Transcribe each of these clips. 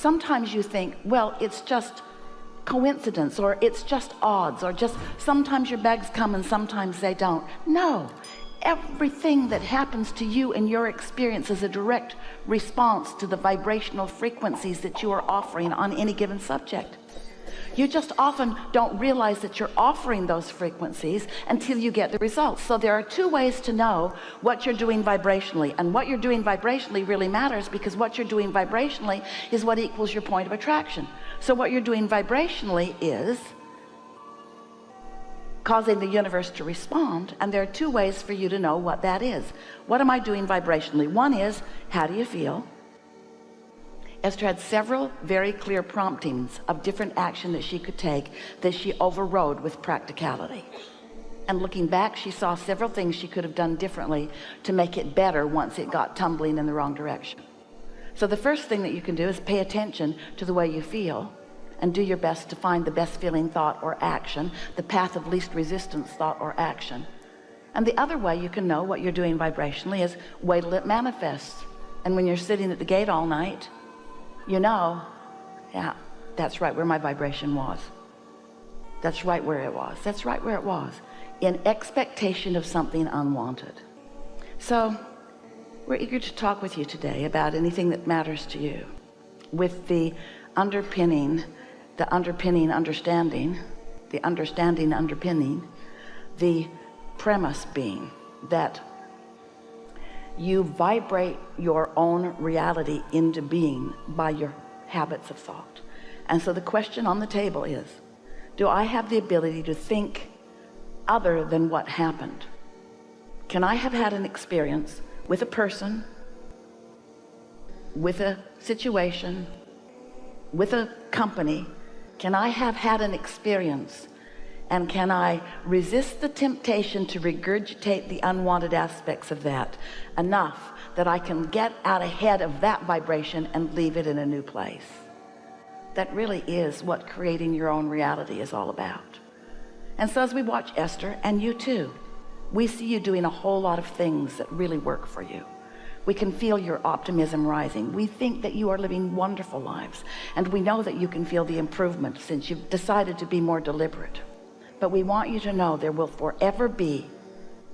Sometimes you think, well, it's just coincidence, or it's just odds, or just sometimes your bags come and sometimes they don't. No, everything that happens to you in your experience is a direct response to the vibrational frequencies that you are offering on any given subject. You just often don't realize that you're offering those frequencies until you get the results. So there are two ways to know what you're doing vibrationally, and what you're doing vibrationally really matters, because what you're doing vibrationally is what equals your point of attraction. So what you're doing vibrationally is causing the universe to respond, and there are two ways for you to know what that is. What am I doing vibrationally? One is, how do you feel? Esther had several very clear promptings of different action that she could take that she overrode with practicality. And looking back, she saw several things she could have done differently to make it better once it got tumbling in the wrong direction. So the first thing that you can do is pay attention to the way you feel, and do your best to find the best feeling thought or action, the path of least resistance thought or action. And the other way you can know what you're doing vibrationally is wait till it manifests. And when you're sitting at the gate all night, you know, yeah, that's right where my vibration was. That's right where it was. That's right where it was, in expectation of something unwanted. So we're eager to talk with you today about anything that matters to you, with the understanding underpinning, the premise being that you vibrate your own reality into being by your habits of thought. And so the question on the table is, do I have the ability to think other than what happened? Can I have had an experience with a person, with a situation, with a company? Can I have had an experience, and can I resist the temptation to regurgitate the unwanted aspects of that enough that I can get out ahead of that vibration and leave it in a new place? That really is what creating your own reality is all about. And so as we watch Esther, and you too, we see you doing a whole lot of things that really work for you. We can feel your optimism rising. We think that you are living wonderful lives, and we know that you can feel the improvement since you've decided to be more deliberate. But we want you to know there will forever be,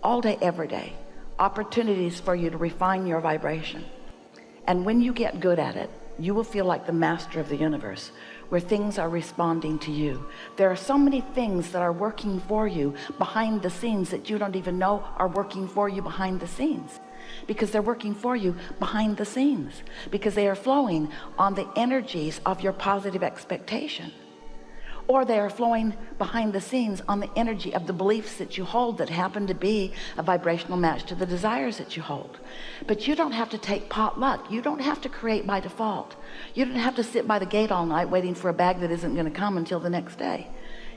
all day, every day, opportunities for you to refine your vibration. And when you get good at it, you will feel like the master of the universe, where things are responding to you. There are so many things that are working for you behind the scenes that you don't even know are working for you behind the scenes, because they're working for you behind the scenes, because they are flowing on the energies of your positive expectation, or they are flowing behind the scenes on the energy of the beliefs that you hold that happen to be a vibrational match to the desires that you hold. But you don't have to take pot luck. You don't have to create by default. You don't have to sit by the gate all night waiting for a bag that isn't going to come until the next day.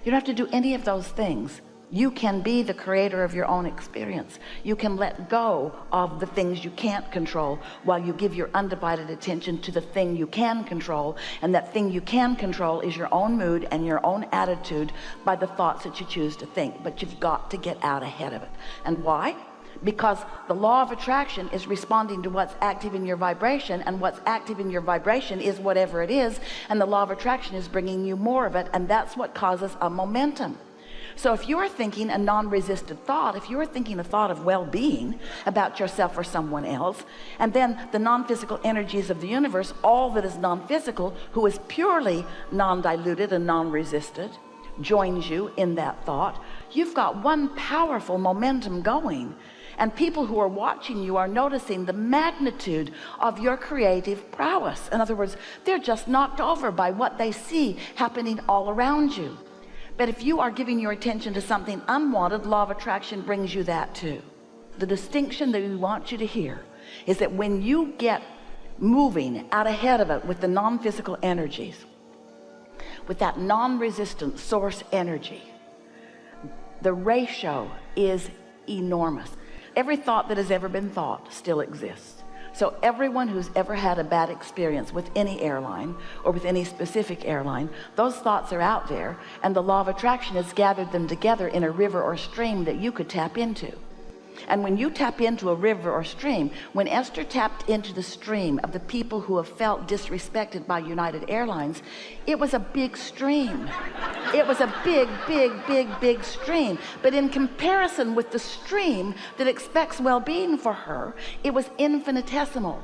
You don't have to do any of those things. You can be the creator of your own experience. You can let go of the things you can't control while you give your undivided attention to the thing you can control. And that thing you can control is your own mood and your own attitude by the thoughts that you choose to think. But you've got to get out ahead of it. And why? Because the law of attraction is responding to what's active in your vibration, and what's active in your vibration is whatever it is, and the law of attraction is bringing you more of it, and that's what causes a momentum. So if you are thinking a non-resisted thought, if you are thinking a thought of well-being about yourself or someone else, and then the non-physical energies of the universe, all that is non-physical, who is purely non-diluted and non-resisted, joins you in that thought, you've got one powerful momentum going. And people who are watching you are noticing the magnitude of your creative prowess. In other words, they're just knocked over by what they see happening all around you. But if you are giving your attention to something unwanted, law of attraction brings you that too. The distinction that we want you to hear is that when you get moving out ahead of it with the non-physical energies, with that non-resistant source energy, the ratio is enormous. Every thought that has ever been thought still exists. So everyone who's ever had a bad experience with any airline or with any specific airline, those thoughts are out there, and the law of attraction has gathered them together in a river or stream that you could tap into. And when you tap into a river or stream, when Esther tapped into the stream of the people who have felt disrespected by United Airlines, it was a big stream. It was a big stream. But in comparison with the stream that expects well-being for her, it was infinitesimal.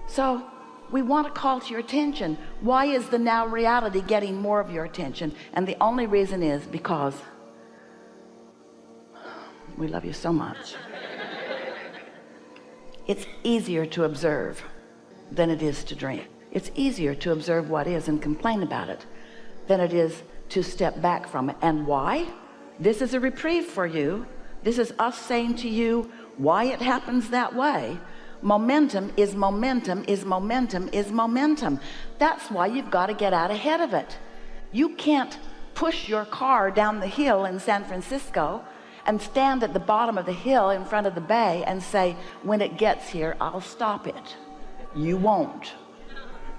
So we want to call to your attention, why is the now reality getting more of your attention? And the only reason is because we love you so much. It's easier to observe than it is to dream. It's easier to observe what is and complain about it than it is to step back from it. And why? This is a reprieve for you. This is us saying to you why it happens that way. Momentum is momentum is momentum is momentum. That's why you've got to get out ahead of it. You can't push your car down the hill in San Francisco and stand at the bottom of the hill in front of the bay and say, when it gets here, I'll stop it. You won't.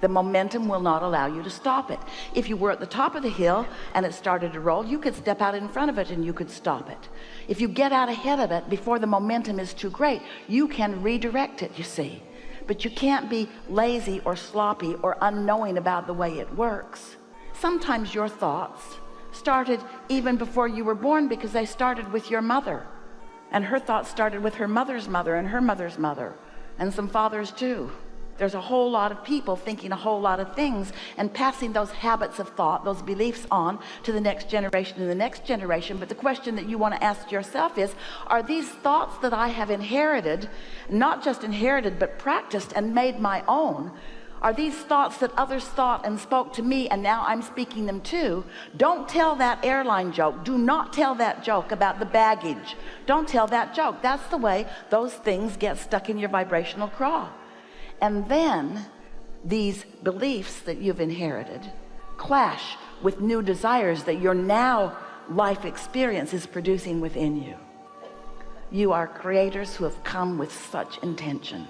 The momentum will not allow you to stop it. If you were at the top of the hill and it started to roll, you could step out in front of it and you could stop it. If you get out ahead of it before the momentum is too great, you can redirect it, you see. But you can't be lazy or sloppy or unknowing about the way it works. Sometimes your thoughts started even before you were born, because they started with your mother, and her thoughts started with her mother's mother and her mother's mother, and some fathers too. There's a whole lot of people thinking a whole lot of things and passing those habits of thought, those beliefs on to the next generation and the next generation. But the question that you want to ask yourself is, are these thoughts that I have inherited, not just inherited but practiced and made my own, are these thoughts that others thought and spoke to me and now I'm speaking them too? Don't tell that airline joke. Do not tell that joke about the baggage. Don't tell that joke. That's the way those things get stuck in your vibrational craw. And then these beliefs that you've inherited clash with new desires that your now life experience is producing within you. You are creators who have come with such intention.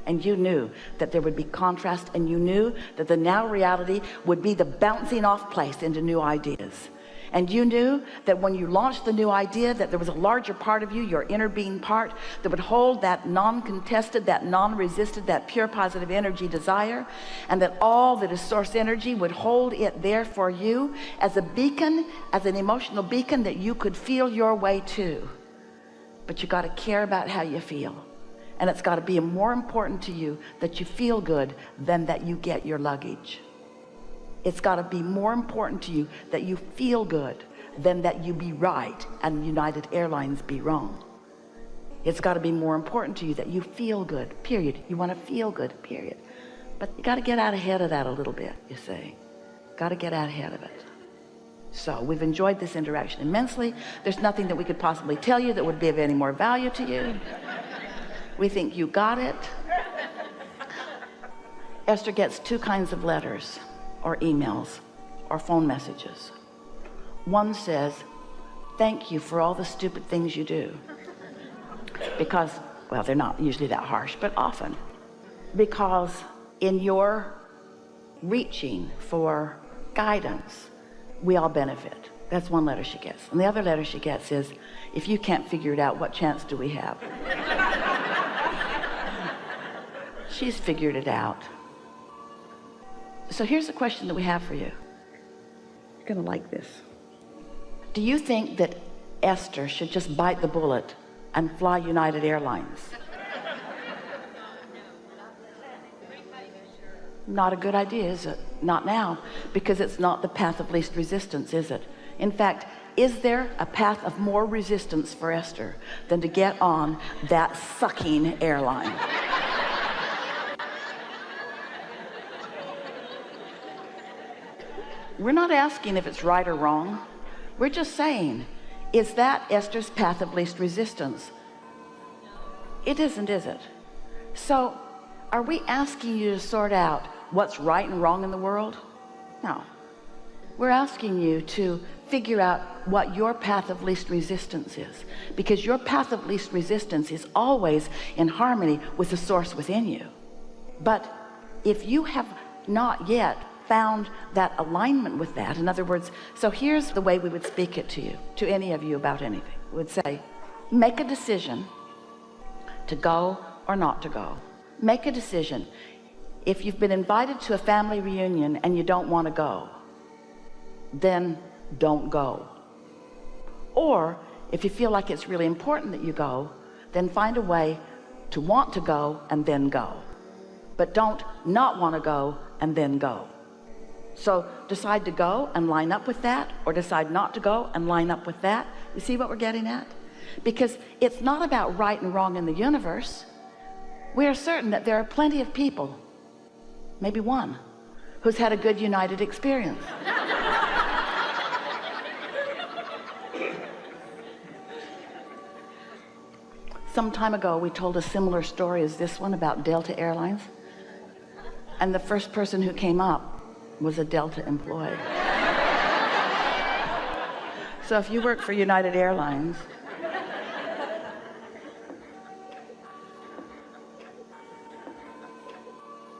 And you knew that there would be contrast, and you knew that the now reality would be the bouncing off place into new ideas. And you knew that when you launched the new idea, that there was a larger part of you, your inner being part, that would hold that non-contested, that non-resisted, that pure positive energy desire, and that all that is source energy would hold it there for you as a beacon, as an emotional beacon that you could feel your way to. But you got to care about how you feel. And it's got to be more important to you that you feel good than that you get your luggage. It's got to be more important to you that you feel good than that you be right and United Airlines be wrong. It's got to be more important to you that you feel good, period. You want to feel good, period. But you got to get out ahead of that a little bit, you see. Got to get out ahead of it. So we've enjoyed this interaction immensely. There's nothing that we could possibly tell you that would be of any more value to you. We think you got it. Esther gets two kinds of letters or emails or phone messages. One says, thank you for all the stupid things you do. Because, well, they're not usually that harsh, but often. Because in your reaching for guidance, we all benefit. That's one letter she gets. And the other letter she gets is, if you can't figure it out, what chance do we have? She's figured it out. So here's the question that we have for you. You're gonna like this. Do you think that Esther should just bite the bullet and fly United Airlines? Not a good idea, is it? Not now, because it's not the path of least resistance, is it? In fact, is there a path of more resistance for Esther than to get on that sucking airline? We're not asking if it's right or wrong. We're just saying, is that Esther's path of least resistance? It isn't, is it? So are we asking you to sort out what's right and wrong in the world? No. We're asking you to figure out what your path of least resistance is, because your path of least resistance is always in harmony with the source within you. But if you have not yet found that alignment with that, in other words, so here's the way we would speak it to you, to any of you about anything. We would say, make a decision to go or not to go. Make a decision. If you've been invited to a family reunion and you don't want to go, then don't go. Or if you feel like it's really important that you go, then find a way to want to go and then go. But don't not want to go and then go. So decide to go and line up with that, or decide not to go and line up with that. You see what we're getting at? Because it's not about right and wrong in the universe. We are certain that there are plenty of people, maybe one, who's had a good united experience. Some time ago we told a similar story as this one about Delta Airlines, and the first person who came up was a Delta employee. So if you work for United Airlines